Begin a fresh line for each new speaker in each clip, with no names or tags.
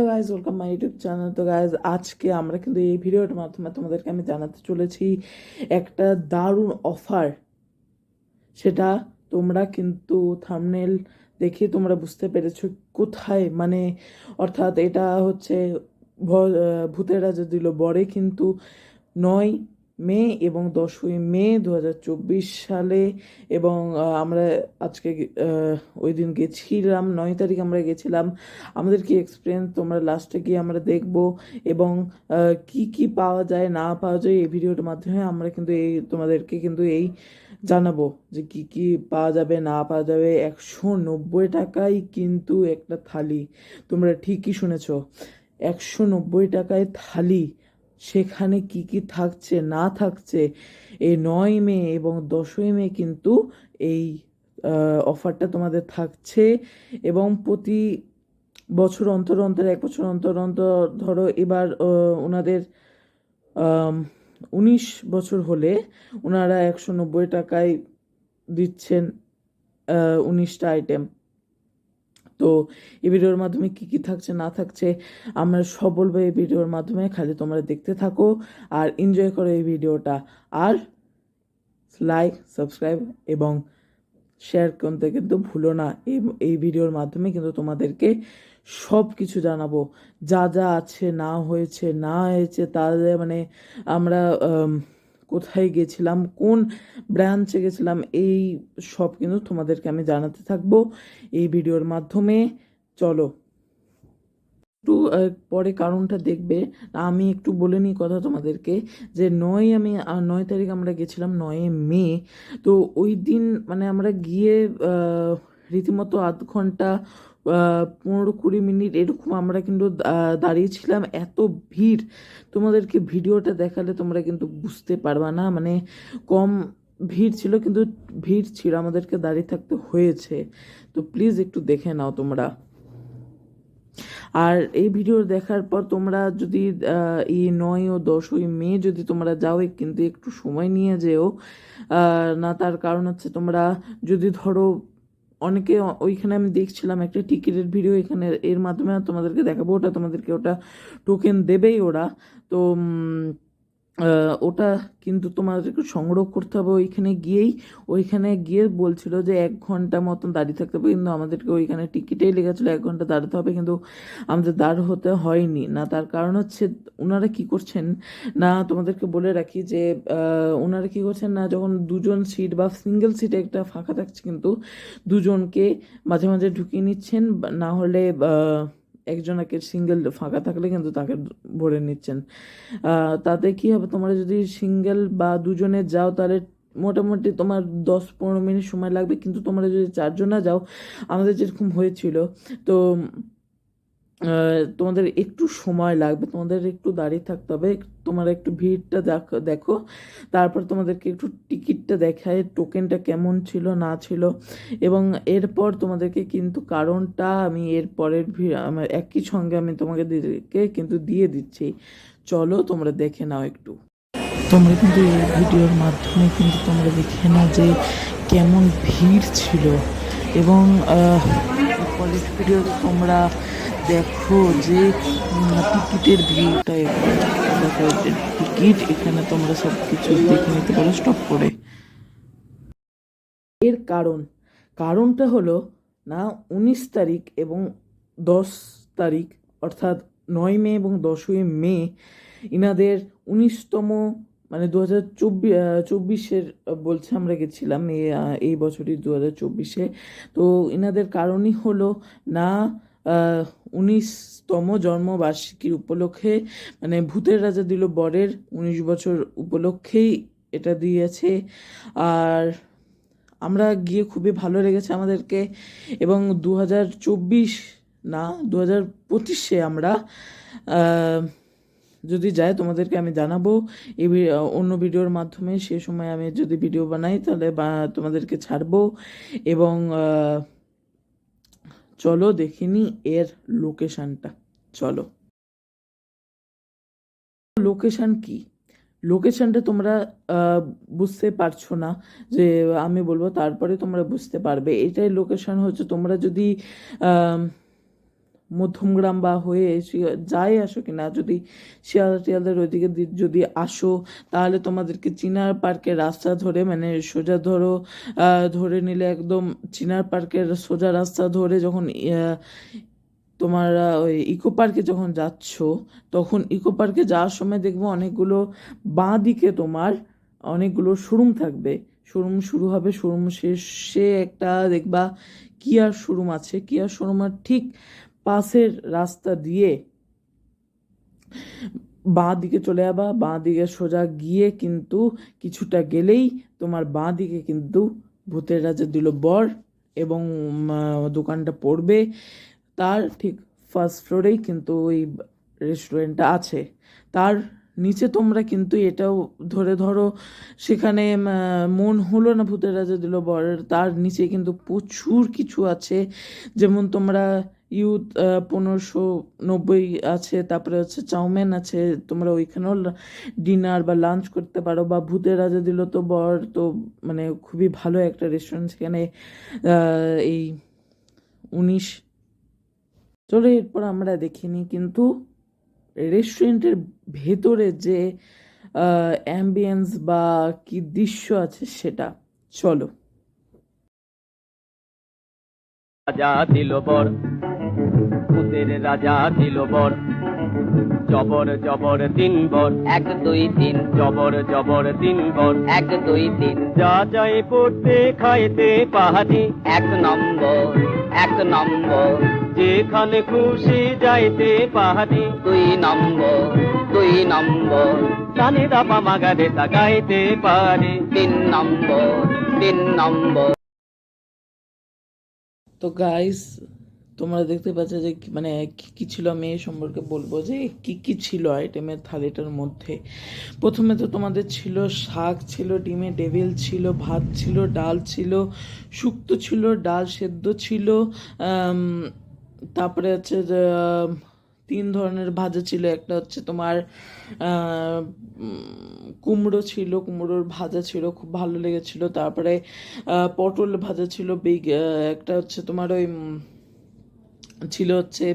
Guys, welcome my YouTube channel. তো guys, আজকে আমরা কিন্তু এই ভিডিওটার মাধ্যমে তোমাদেরকে আমি জানাতে চলেছি একটা দারুণ অফার। সেটা তোমরা কিন্তু থাম্বনেল দেখে তোমরা বুঝতে পেরেছো কোথায়, মানে অর্থাৎ এটা হচ্ছে ভূতের রাজা দিল বরে কিন্তু 9 মে এবং 10ই মে 2024 সালে। এবং আমরা আজকে ওই দিন গেছিলাম, 9 তারিখ আমরা গেছিলাম। আমাদের কি এক্সপিরিয়েন্স তোমরা লাস্টে গিয়ে আমরা দেখব, এবং কি কি পাওয়া যায় না পাওয়া যায় এই ভিডিওটার মাধ্যমে আমরা কিন্তু তোমাদেরকে কিন্তু জানাবো যে কি কি পাওয়া যাবে না পাওয়া যাবে। 190 টাকায় কিন্তু একটা থালি, তোমরা ঠিকই শুনেছো, 190 টাকায় থালি। সেখানে কি কি থাকছে না থাকছে, এই 9 মে এবং 10ই মে কিন্তু এই অফারটা তোমাদের থাকছে। এবং প্রতি বছর অন্তর অন্তর, 1 বছর অন্তর অন্তর, ধরো এবার ওনাদের 19 বছর হলে ওনারা 190 টাকায় দিচ্ছেন 19টা আইটেম। তো এই ভিডিওর মাধ্যমে কি কি থাকছে না থাকছে আমরা সব বলবো এই ভিডিওর মাধ্যমে। খালি তোমরা দেখতে থাকো আর এনজয় করো এই ভিডিওটা। আর লাইক, সাবস্ক্রাইব এবং শেয়ার করতে কিন্তু ভুলো না। এই ভিডিওর মাধ্যমে কিন্তু তোমাদেরকে সব কিছু জানাবো, যা যা আছে না হয়েছে তাদের, মানে আমরা কোথায় গেছিলাম, কোন ব্রাঞ্চে গেছিলাম, এই সব কিন্তু তোমাদেরকে আমি জানাতে থাকবো এই ভিডিওর মাধ্যমে। চলো একটু পরে কারণটা দেখবে। আমি একটু বলে নিই কথা তোমাদেরকে, যে 9 তারিখ আমরা গেছিলাম, 9 মে। তো ওই দিন মানে আমরা গিয়ে রীতিমতো আধ ঘন্টা 15-20 মিনিট এরকম আমরা কিন্তু দাঁড়িয়েছিলাম। এত ভিড়, তোমাদেরকে ভিডিওটা দেখালে তোমরা কিন্তু বুঝতে পারবা না, মানে কম ভিড় ছিল কিন্তু ভিড় ছিল, আমাদেরকে দাঁড়িয়ে থাকতে হয়েছে। তো প্লিজ একটু দেখে নাও তোমরা। আর এই ভিডিও দেখার পর তোমরা যদি এই 9 ও 10ই মে যদি তোমরা যাও, কিন্তু একটু সময় নিয়ে যেও না। তার কারণ হচ্ছে তোমরা যদি ধরো অনেকে ওইখানে আমি দেখছিলাম একটা টিকিটের ভিডিও, এখানে এর মাধ্যমে তোমাদেরকে দেখাবো, ওটা তোমাদেরকে ওটা টোকেন দেবেই ওরা। তো ওটা কিন্তু তোমাদেরকে সংগ্রহ করতে হবে ওইখানে গিয়ে বলছিল যে 1 ঘন্টা মতন দাঁড়িয়ে থাকতে হবে, কিন্তু আমাদেরকে ওইখানে টিকিটেই লেগেছিলো 1 ঘন্টা দাঁড়াতে হবে, কিন্তু আমাদের দাঁড় হতে হয়নি না। তার কারণ হচ্ছে ওনারা কি করছেন না, তোমাদেরকে বলে রাখি যে ওনারা কি করছেন না, যখন দুজন সিট বা সিঙ্গেল সিটে একটা ফাঁকা থাকছে, কিন্তু দুজনকে মাঝে মাঝে ঢুকিয়ে নিচ্ছেন, না হলে একজনকে সিঙ্গেল ফাঁকা থাকলে কিন্তু তাকে ভরে নিচ্ছেন। তাতে কি হবে, তোমরা যদি সিঙ্গেল বা দুজনে যাও তাহলে মোটামুটি তোমার 10-15 মিনিট সময় লাগবে, কিন্তু তোমরা যদি 4জনা যাও, আমাদের যেরকম হয়েছিল, তো তোমাদের একটু সময় লাগবে, তোমাদের একটু দাঁড়িয়ে থাকতে হবে, তোমরা একটু ভিড়টা দেখো। তারপর তোমাদেরকে একটু টিকিটটা দেখায় টোকেনটা কেমন ছিল না ছিল। এবং এরপর তোমাদেরকে কিন্তু কারণটা আমি এর পরের আমার একই সঙ্গে আমি তোমাদেরকে কিন্তু দিয়ে দিচ্ছি। চলো তোমরা দেখে নাও একটু। তোমরা কিন্তু এই ভিডিওর মাধ্যমে কিন্তু তোমরা দেখে নাও যে কেমন ভিড় ছিল। এবং পরের ভিডিওতে তোমরা দেখো যে টিকিটের ভিউটা, দেখো টিকিট, এখানে তোমরা সব কিছু দেখে নিতে পারো স্টপ করে। এর কারণটা হলো না, 19 তারিখ এবং 10 তারিখ, অর্থাৎ 9 মে এবং 10ই মে ইনাদের 19তম, মানে 2024 বলছে, আমরা গেছিলাম এই বছরই 2024। তো ইনাদের কারণই হলো না 19তম জন্মবার্ষিকীর উপলক্ষে, মানে ভূতের রাজা দিল বরের 19 বছর উপলক্ষেই এটা দিয়েছে। আর আমরা গিয়ে খুবই ভালো লেগেছে আমাদেরকে। এবং 2024 না, 2025 আমরা যদি যাই তোমাদেরকে আমি জানাবো এই অন্য ভিডিওর মাধ্যমে। সে সময় আমি যদি ভিডিও বানাই তাহলে তোমাদেরকে ছাড়বো। এবং চলো দেখিনি এর লোকেশনটা। চলো, লোকেশন কি, লোকেশনটা তোমরা বুঝতে পারছো না, যে আমি বলবো তারপরে তোমরা বুঝতে পারবে। এটাই লোকেশন হচ্ছে, তোমরা যদি মধ্যমগ্রাম বা হয়ে যাই আসো কিনা, যদি শিয়ালদা টিয়ালদার ওইদিকে যদি আসো, তাহলে তোমাদেরকে চিনার পার্কের রাস্তা ধরে, মানে সোজা ধরো, ধরে নিলে একদম চিনার পার্কের সোজা রাস্তা ধরে যখন তোমার ওই ইকো পার্কে যখন যাচ্ছ, তখন ইকো পার্কে যাওয়ার সময় দেখবো অনেকগুলো বাঁ দিকে তোমার অনেকগুলো শোরুম থাকবে। শোরুম শুরু হবে, শোরুম শেষে একটা দেখবা কিয়ার শোরুম আছে। কিয়ার শোরুমের ঠিক পাশের রাস্তা দিয়ে বাঁ দিকে চলে যাবা। বাঁ দিকে সোজা গিয়ে কিন্তু কিছুটা গেলেই তোমার বাঁ দিকে কিন্তু ভূতের রাজা দিল বর এবং দোকানটা পড়বে। তার ঠিক ফার্স্ট ফ্লোরেই কিন্তু ওই রেস্টুরেন্টটা আছে। তার নিচে তোমরা কিন্তু এটাও ধরো সেখানে মন হলো না ভূতের রাজা দিল বরের, তার নিচে কিন্তু প্রচুর কিছু আছে। যেমন তোমরা ইউথ 1590 আছে, তারপরে হচ্ছে চাউমিন আছে, তোমরা ওইখানেও ডিনার বা লাঞ্চ করতে পারো। বা ভূতের রাজা দিল তো বর তো মানে খুবই ভালো একটা রেস্টুরেন্ট, সেখানে এই 19 চলো এরপর আমরা দেখিনি কিন্তু রেস্টুরেন্টের ভেতরে যে অ্যাম্বিয়েন্স বা কি দৃশ্য আছে সেটা। চলো।
রাজা দিল বর, ভূতের রাজা দিল বর, জবর জবর দিন বর, 1 2 3 জবর জবর দিন বর, 1 2 3 যা যাই পড়তে খাইতে পাহাড়ি, 1 নম্বর 1 নম্বর, যেখানে খুশি যাইতে পাহাড়ি, 2 নম্বর 2 নম্বর, কানে দাপা মাগারে তাকাইতে পারে, 3 নম্বর 3 নম্বর।
তো গাইস, তোমরা দেখতে পাচ্ছ যে মানে কি কি ছিল, আমি এই সম্পর্কে বলবো যে কি কি ছিল আইটেমের থালিটার মধ্যে। প্রথমে তো তোমাদের ছিল শাক, ছিল ডিমে ডেভিল, ছিল ভাত, ছিল ডাল, ছিল শুক্তো, ছিল ডাল সেদ্ধ, ছিল তারপরে হচ্ছে যে 3 ধরনের ভাজা ছিল। একটা হচ্ছে তোমার কুমড়ো ছিল, কুমড়োর ভাজা ছিল, খুব ভালো লেগেছিল। তারপরে পটল ভাজা ছিল, একটা হচ্ছে তোমার ওই ছিল হচ্ছে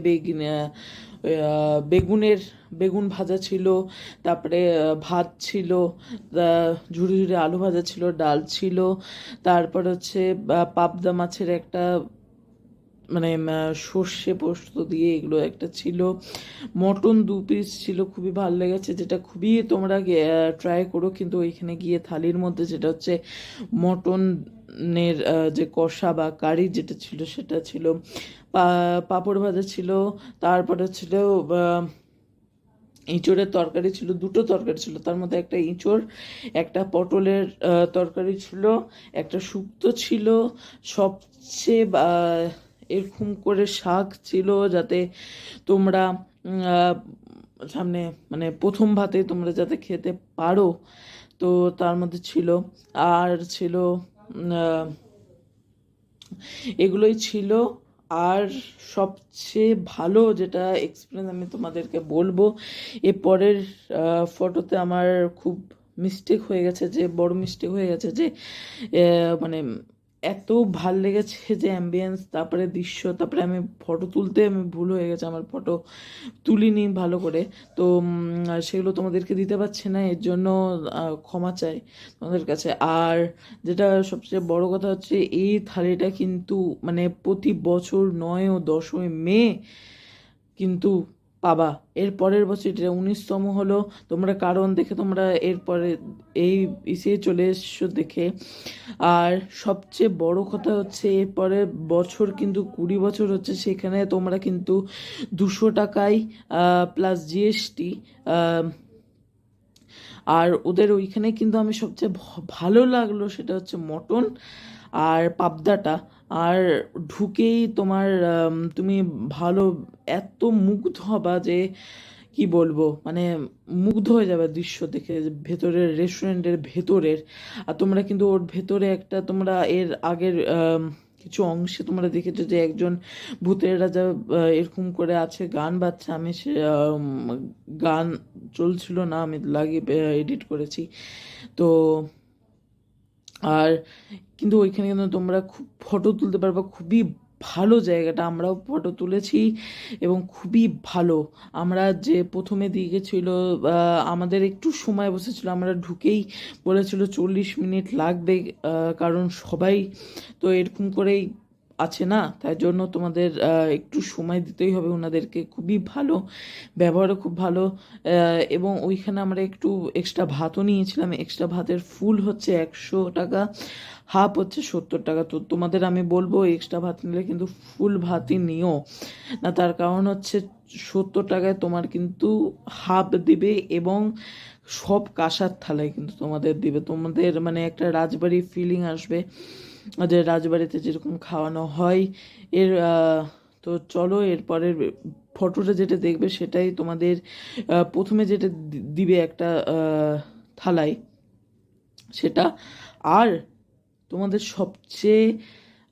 বেগুন ভাজা ছিল। তারপরে ভাত ছিল, ঝুড়ি ঝুড়ি আলু ভাজা ছিল, ডাল ছিল। তারপর হচ্ছে পাবদা মাছের একটা মানে সর্ষে পোস্ত দিয়ে এগুলো একটা ছিল। মটন 2 পিস ছিল, খুবই ভালো লেগেছে, যেটা খুবই তোমরা ট্রাই করো। কিন্তু ওইখানে গিয়ে থালির মধ্যে যেটা হচ্ছে মটনের যে কষা বা কারি যেটা ছিল সেটা ছিল। পাঁপড় ভাজা ছিল। তারপরে ছিল ইঁচড়ের তরকারি ছিল, 2টো তরকারি ছিল, তার মধ্যে একটা ইঁচড়, একটা পটলের তরকারি ছিল, একটা শুক্তো ছিল। সবচেয়ে এরকম করে শাক ছিল যাতে তোমরা সামনে মানে প্রথম ভাতে তোমরা যাতে খেতে পারো, তো তার মধ্যে ছিল। আর ছিল এগুলোই ছিল। আর সবচেয়ে ভালো যেটা এক্সপিরিয়েন্স আমি তোমাদেরকে বলবো, এ পরের ফটোতে আমার খুব মিস্টেক হয়ে গেছে, যে বড় মিস্টেক হয়ে গেছে, যে মানে এত ভাল লেগেছে যে অ্যাম্বিয়েন্স, তারপরে দৃশ্য, তারপরে আমি ফটো তুলতে আমি ভুল হয়ে গেছে, আমার ফটো তুলিনি ভালো করে। তো সেগুলো তোমাদেরকে দিতে পারছি না, এর জন্য ক্ষমা চাই তোমাদের কাছে। আর যেটা সবচেয়ে বড় কথা হচ্ছে, এই থালিটা কিন্তু মানে প্রতি বছর 9 ও 10ই মে কিন্তু পাবা। এর পরের বছর এটা 19তম হলো। তোমরা কারণ দেখে তোমরা এরপরে এই ইসে চলে এসছো দেখে। আর সবচেয়ে বড় কথা হচ্ছে এরপরের বছর কিন্তু 20 বছর হচ্ছে, সেখানে তোমরা কিন্তু 200 টাকায় প্লাস জিএসটি। আর ওদের ওইখানে কিন্তু আমি সবচেয়ে ভালো লাগলো সেটা হচ্ছে মটন আর পাবদাটা। আর ঢুকেই তোমার তুমি ভালো এত মুগ্ধ হবা যে কি বলবো, মানে মুগ্ধ হয়ে যাবে দৃশ্য দেখে, ভেতরের রেস্টুরেন্টের ভেতরের। আর তোমরা কিন্তু ওর ভেতরে একটা তোমরা এর আগের কিছু অংশে তোমরা দেখেছো যে একজন ভূতের রাজা এরকম করে আছে, গান বাজছে। আমি সে গান চলছিল না, আমি লাগিয়ে এডিট করেছি তো। আর কিন্তু ওইখানে কিন্তু তোমরা খুব ফটো তুলতে পারবা, খুবই ভালো জায়গাটা, আমরাও ফটো তুলেছি এবং খুবই ভালো। আমরা যে প্রথমে দিয়ে গেছিল, আমাদের একটু সময় বসেছিল, আমরা ঢুকেই বলেছিল 40 মিনিট লাগবে, কারণ সবাই তো এরকম করেই আছে না, তাই জন্য তোমাদের একটু সময় দিতেই হবে ওনাদেরকে। খুবই ভালো, ব্যবহারও খুব ভালো। এবং ওইখানে আমরা একটু এক্সট্রা ভাতও নিয়েছিলাম। এক্সট্রা ভাতের ফুল হচ্ছে 100 টাকা, হাফ হচ্ছে 70 টাকা। তো তোমাদের আমি বলবো এক্সট্রা ভাত নিলে কিন্তু ফুল ভাতই নিও না, তার কারণ হচ্ছে 70 টাকায় তোমার কিন্তু হাফ দিবে এবং সব কাঁসার থালায় কিন্তু তোমাদের দিবে। তোমাদের মানে একটা রাজবাড়ি ফিলিং আসবে, যে রাজবাড়িতে যেরকম খাওয়ানো হয়। এর তো চলো এরপরের ফটোটা যেটা দেখবে সেটাই তোমাদের প্রথমে যেটা দিবে একটা থালায় সেটা। আর তোমাদের সবচেয়ে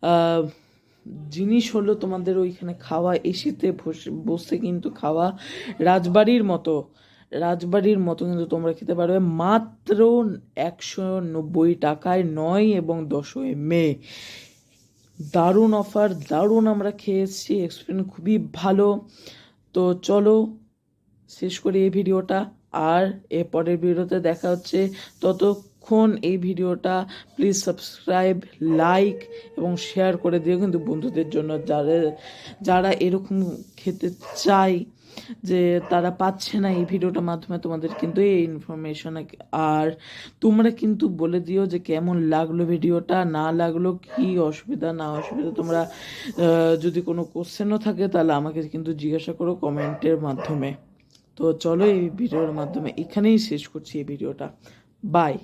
আহ, জিনিস হলো তোমাদের ওইখানে খাওয়া, এসিতে বসে বসে কিন্তু খাওয়া রাজবাড়ির মতো, রাজবাড়ির মতো কিন্তু তোমরা খেতে পারবে মাত্র 190 টাকায়, 9 এবং 10 মে। দারুণ অফার, দারুণ আমরা খেয়েছি, এক্সপিরিয়েন্স খুবই ভালো। তো চলো শেষ করি এই ভিডিওটা, আর এর পরের ভিডিওতে দেখা হচ্ছে। ততক্ষণ এই ভিডিওটা প্লিজ সাবস্ক্রাইব, লাইক এবং শেয়ার করে দিও কিন্তু বন্ধুদের জন্য, যারা যারা এরকম খেতে চায়, যে তারা পাচ্ছে না। এই ভিডিওটার মাধ্যমে তোমাদের কিন্তু এই ইনফরমেশন। আর তোমরা কিন্তু বলে দিও যে কেমন লাগলো ভিডিওটা, না লাগলো, কি অসুবিধা না অসুবিধা। তোমরা যদি কোনো কোশ্চেনও থাকে তাহলে আমাকে কিন্তু জিজ্ঞাসা করো কমেন্টের মাধ্যমে। তো চলো এই ভিডিওর মাধ্যমে এখানেই শেষ করছি এই ভিডিওটা। বাই।